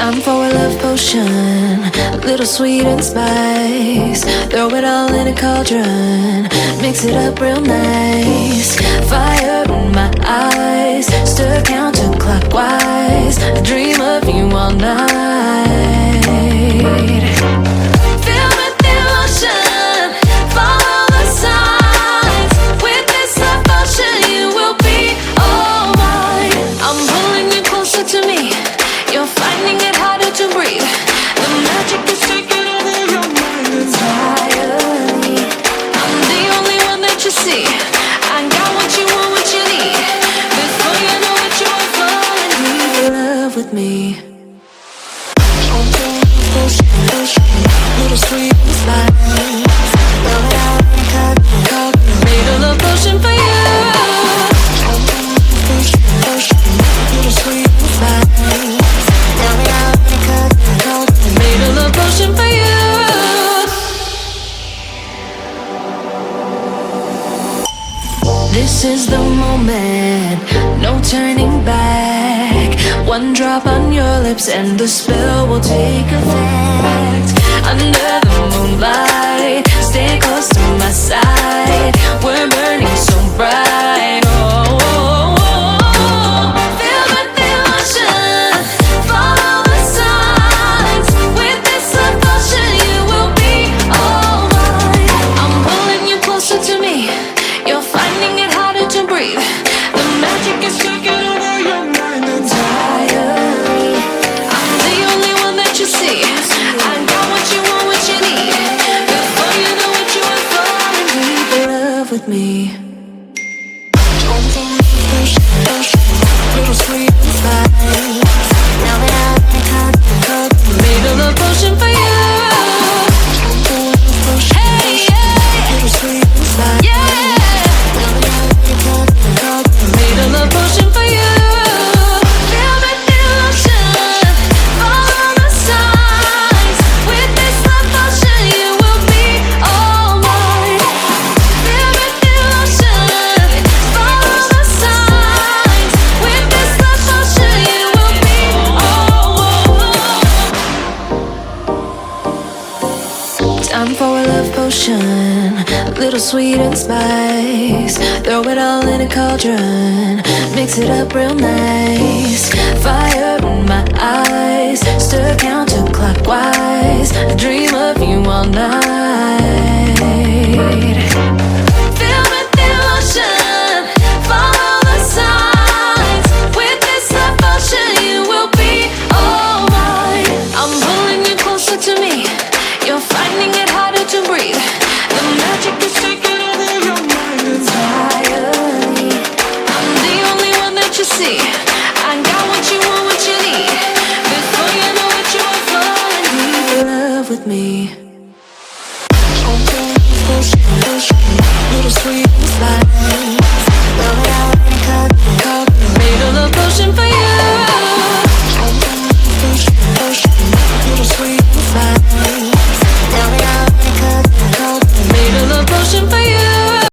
Time for a love potion, a little sweet and spice. Throw it all in a cauldron, mix it up real nice. Fire in my eyes, stir counterclockwise. I dream of you all night. Feel with the emotion, follow the signs. With this love potion, you will be all mine. I'm pulling you closer to me. You're finding it harder to breathe. The magic is taking over your mind entirely. I'm the only one that you see. I got what you want, what you need. Before you know it, you are falling deep in love with me. Little sweet spice. Made a love potion for you. Little sweet spice. Made a love potion for you. This is the moment, no turning back. One drop on your lips and the spell will take effect. Under the moonlight, stay close to my side. We're burning so bright. Oh, oh, oh, oh. Feel the emotion, follow the signs. With this love potion, you will be all mine. I'm pulling you closer to me. You're finding it harder to breathe. The magic is taking over your mind entirely. I'm the only one that you see. I got what you want, what you need. Before you know it, you are falling deep in love with me. Little sweet spice. Now that I made a love potion for you. Hey, yeah. Little sweet spice. Yeah. Made a love potion for you. Feel the emotion, follow the signs. With this love potion, you will be all mine. Feel the emotion, follow the signs. With this love potion, you will be all mine. Time for a love potion, a little sweet and spice. Throw it all in a cauldron, mix it up real nice. Fire in my eyes, stir counterclockwise. I dream of you all night.